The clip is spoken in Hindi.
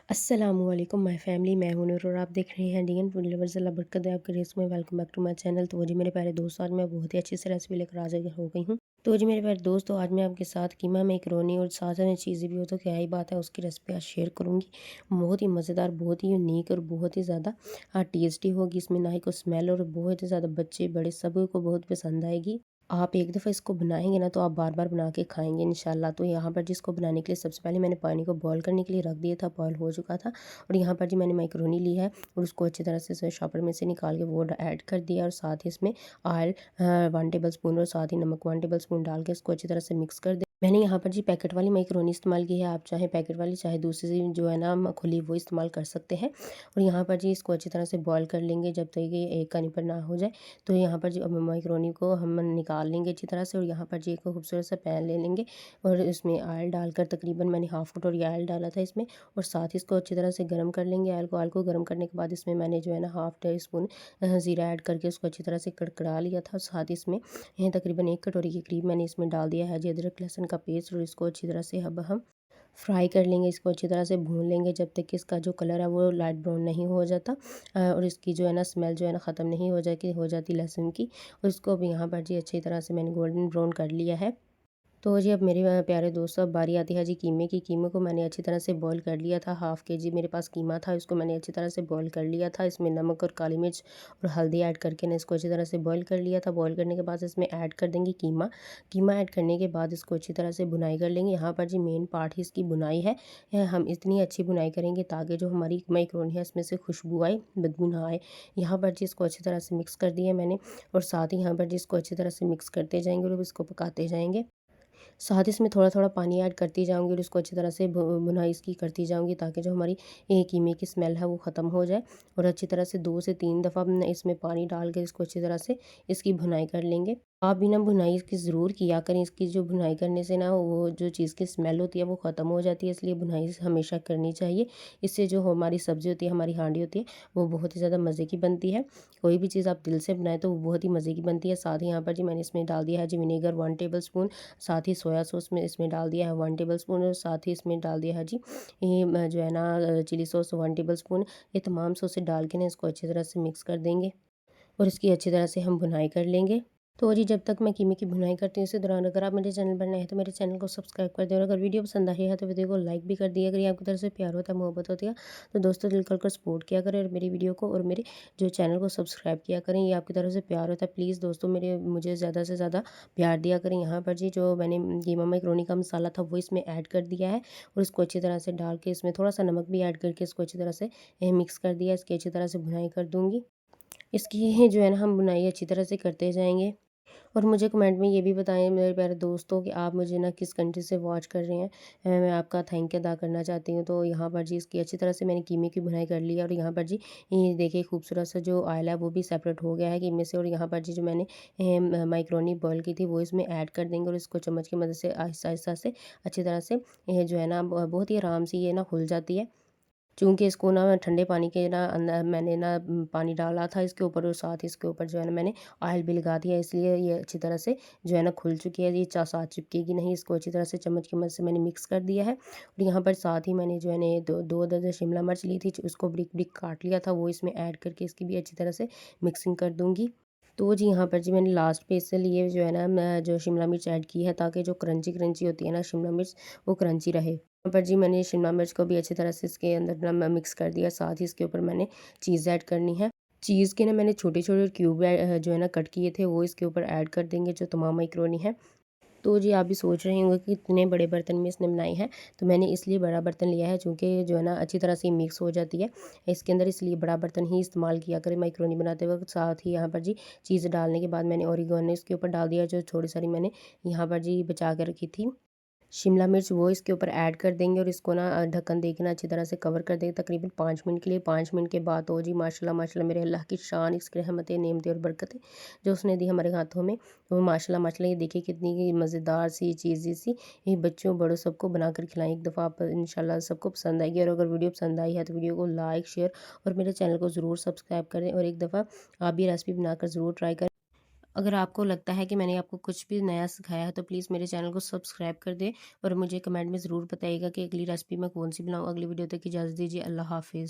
अस्सलामुअलैकुम माय फैमिली, मैं हूं नूर और आप देख रहे हैं डीएन फूड लवर्स। अल्लाह बरकत दे आपके रिस्क में। Welcome back to my channel. तो जी मेरे प्यारे दोस्त, आज मैं बहुत ही अच्छी से रेसिपी लेकर हाजिर हो गई हूं। तो जी मेरे प्यारे दोस्तों, आज मैं आपके साथ कीमा मैकरोनी और साथ में चीज़ें भी हो तो क्या ही बात है, उसकी रेसिपी आज शेयर करूंगी। बहुत ही मज़ेदार, बहुत ही यूनिक और बहुत ही ज़्यादा टेस्टी होगी। इसमें ना ही को स्मेल और बहुत ही ज़्यादा बच्चे बड़े सभी को बहुत पसंद आएगी। आप एक दफ़ा इसको बनाएंगे ना तो आप बार बार बना के खाएंगे इंशाल्लाह। तो यहाँ पर जिसको बनाने के लिए सबसे पहले मैंने पानी को बॉईल करने के लिए रख दिया था, बॉईल हो चुका था। और यहाँ पर जी मैंने मैक्रोनी ली है और उसको अच्छी तरह से शॉपर में से निकाल के वो ऐड कर दिया और साथ ही इसमें ऑयल 1 टेबल स्पून और साथ ही नमक 1 टेबल स्पून डाल के इसको अच्छी तरह से मिक्स कर दिया। मैंने यहाँ पर जी पैकेट वाली मैक्रोनी इस्तेमाल की है। आप चाहे पैकेट वाली चाहे दूसरी जो है ना खुली वो इस्तेमाल कर सकते हैं। और यहाँ पर जी इसको अच्छी तरह से बॉईल कर लेंगे जब तक ये एक कनी पर ना हो जाए। तो यहाँ पर जी मैक्रोनी को हम निकाल लेंगे अच्छी तरह से और यहाँ पर जी एक खूबसूरत सा पैन ले लेंगे और इसमें ऑयल डालकर तकरीबन मैंने हाफ़ कटोरी ऑयल डाला था इसमें। और साथ ही इसको अच्छी तरह से गर्म कर लेंगे। ऑयल को गर्म करने के बाद इसमें मैंने जो है ना हाफ़ टी स्पून ज़ीरा ऐड करके उसको अच्छी तरह से कड़कड़ा लिया था। साथ ही इसमें तकरीबन 1 कटोरी के करीब मैंने इसमें डाल दिया है जी अदरक लहसुन का पेस्ट और इसको अच्छी तरह से अब हम फ्राई कर लेंगे। इसको अच्छी तरह से भून लेंगे जब तक कि इसका जो कलर है वो लाइट ब्राउन नहीं हो जाता और इसकी जो है ना स्मेल जो है ना ख़त्म नहीं हो जाती लहसुन की। और इसको अब यहाँ पर जी अच्छी तरह से मैंने गोल्डन ब्राउन कर लिया है। तो जी अब मेरे प्यारे दोस्तों, अब बारी आती है जी कीमे की। कीमे को मैंने अच्छी तरह से बॉईल कर लिया था। हाफ़ के जी मेरे पास कीमा था, इसको मैंने अच्छी तरह से बॉईल कर लिया था। इसमें नमक और काली मिर्च और हल्दी ऐड करके ना इसको अच्छी तरह से बॉईल कर लिया था। बॉईल करने के बाद इसमें ऐड कर देंगे कीमा। कीमा ऐड करने के बाद इसको अच्छी तरह से भुनाई कर लेंगे। यहाँ पर जी मेन पार्ट ही इसकी भुनाई है। हम इतनी अच्छी भुनाई करेंगे ताकि जो हमारी मैक्रोनी है इसमें से खुशबू आए, बदबू ना आए। यहाँ पर जी इसको अच्छी तरह से मिक्स कर दिया मैंने और साथ ही यहाँ पर जी इसको अच्छी तरह से मिक्स करते जाएंगे और इसको पकाते जाएंगे। साथ ही इसमें थोड़ा-थोड़ा पानी ऐड करती जाऊँगी और इसको अच्छी तरह से भुनाई इसकी करती जाऊँगी ताकि जो हमारी कीमे की स्मेल है वो ख़त्म हो जाए। और अच्छी तरह से 2 से 3 दफ़ा इसमें पानी डाल के इसको अच्छी तरह से इसकी भुनाई कर लेंगे। आप भी ना भुनाई इसकी ज़रूर किया करें। इसकी जो भुनाई करने से ना वो जो चीज़ की स्मेल होती है वो ख़त्म हो जाती है, इसलिए भुनाई हमेशा करनी चाहिए। इससे जो हमारी सब्ज़ी होती है, हमारी हांडी होती है, वो बहुत ही ज़्यादा मज़े की बनती है। कोई भी चीज़ आप दिल से बनाएँ तो वो बहुत ही मज़े की बनती है। साथ ही यहाँ पर जी मैंने इसमें डाल दिया है जी विनेगर 1 टेबल स्पून। साथ ही सोया सॉस में इसमें डाल दिया है 1 टेबल स्पून और साथ ही इसमें डाल दिया है जी ये जो है ना चिली सॉस 1 टेबल स्पून। ये तमाम सॉसें डाल के ना इसको अच्छी तरह से मिक्स कर देंगे और इसकी अच्छी तरह से हम भुनाई कर लेंगे। तो जी जब तक मैं कीमे की भुनाई करती हूँ इसी दौरान अगर आप मेरे चैनल पर नए हैं तो मेरे चैनल को सब्सक्राइब कर दें और अगर वीडियो पसंद आई है तो वीडियो को लाइक भी कर दिया। अगर ये आपकी तरफ से प्यार होता है, मोहब्बत होती है तो दोस्तों दिल कर सपोर्ट किया करें और मेरी वीडियो को और मेरे जो चैनल को सब्सक्राइब किया करें। ये आपकी तरफ से प्यार होता है। प्लीज़ दोस्तों मेरे मुझे ज़्यादा से ज़्यादा प्यार दिया करें। यहाँ पर जी जो मैंने कीमा मैक्रोनी का मसाला था वो इसमें ऐड कर दिया है और इसको अच्छी तरह से डाल के इसमें थोड़ा सा नमक भी ऐड करके इसको अच्छी तरह से मिक्स कर दिया। इसकी अच्छी तरह से भुनाई कर दूँगी। इसकी जो है ना हम बुनाई अच्छी तरह से करते जाएँगे। और मुझे कमेंट में ये भी बताएं मेरे प्यारे दोस्तों कि आप मुझे ना किस कंट्री से वॉच कर रहे हैं। मैं आपका थैंक अदा करना चाहती हूँ। तो यहाँ पर जी इसकी अच्छी तरह से मैंने कीमे की भुनाई कर ली है और यहाँ पर जी ये देखिए खूबसूरत सा जो ऑयल है वो भी सेपरेट हो गया है कीमे से। और यहाँ पर जी जो मैंने माइक्रोनी बॉईल की थी वो इसमें ऐड कर देंगे और इसको चम्मच की मदद से आहिस्ता आहिस्ता से अच्छी तरह से ये जो है ना बहुत ही आराम से ये ना खुल जाती है। चूँकि इसको ना मैं ठंडे पानी के ना अंदर मैंने ना पानी डाला था इसके ऊपर और साथ ही इसके ऊपर जो है ना मैंने ऑयल भी लगा दिया, इसलिए ये अच्छी तरह से जो है ना खुल चुकी है। ये साथ चिपकेगी नहीं। इसको अच्छी तरह से चम्मच की मदद से मैंने मिक्स कर दिया है। और यहाँ पर साथ ही मैंने जो है ना ये दो अदद शिमला मिर्च ली थी, उसको बारीक-बारीक काट लिया था, वो इसमें ऐड करके इसकी भी अच्छी तरह से मिक्सिंग कर दूँगी। तो जी यहाँ पर जी मैंने लास्ट पे इसलिए जो है ना मैं जो शिमला मिर्च ऐड की है ताकि जो क्रंची क्रंची होती है ना शिमला मिर्च वो क्रंची रहे। यहाँ पर जी मैंने शिमला मिर्च को भी अच्छी तरह से इसके अंदर ना मिक्स कर दिया। साथ ही इसके ऊपर मैंने चीज़ ऐड करनी है। चीज़ के ना मैंने छोटे-छोटे क्यूब जो है ना कट किए थे वो इसके ऊपर ऐड कर देंगे जो तमाम मैक्रोनी है। तो जी आप भी सोच रहे होंगे कि इतने बड़े बर्तन में इसने बनाई है। तो मैंने इसलिए बड़ा बर्तन लिया है चूँकि जो है ना अच्छी तरह से मिक्स हो जाती है इसके अंदर, इसलिए बड़ा बर्तन ही इस्तेमाल किया करें मैक्रोनी बनाते वक़्त। साथ ही यहाँ पर जी चीज़ डालने के बाद मैंने ओरिगेनो इसके ऊपर डाल दिया जो थोड़ी सारी मैंने यहाँ पर जी बचा के रखी थी। शिमला मिर्च वो इसके ऊपर ऐड कर देंगे और इसको ना ढक्कन दे के ना अच्छी तरह से कवर कर देंगे तकरीबन 5 मिनट के लिए। 5 मिनट के बाद तो जी माशाल्लाह माशाल्लाह मेरे अल्लाह की शान, इसकी रहमतें, नेमतें और बरकतें जो उसने दी हमारे हाथों में, वो माशाल्लाह माशाल्लाह ये देखिए कितनी मज़ेदार सी चीज़ी सी। ये बच्चों बड़ों सबको बनाकर खिलाएं एक दफ़ा, आप इंशाल्लाह सबको पसंद आएगी। और अगर वीडियो पसंद आई है तो वीडियो को लाइक शेयर और मेरे चैनल को ज़रूर सब्सक्राइब करें और एक दफ़ा आप भी रेसिपी बनाकर ज़रूर ट्राई करें। अगर आपको लगता है कि मैंने आपको कुछ भी नया सिखाया है तो प्लीज़ मेरे चैनल को सब्सक्राइब कर दें और मुझे कमेंट में ज़रूर बताइएगा कि अगली रेसिपी मैं कौन सी बनाऊँ। अगली वीडियो तक इजाज़त दीजिए। अल्लाह हाफ़िज़।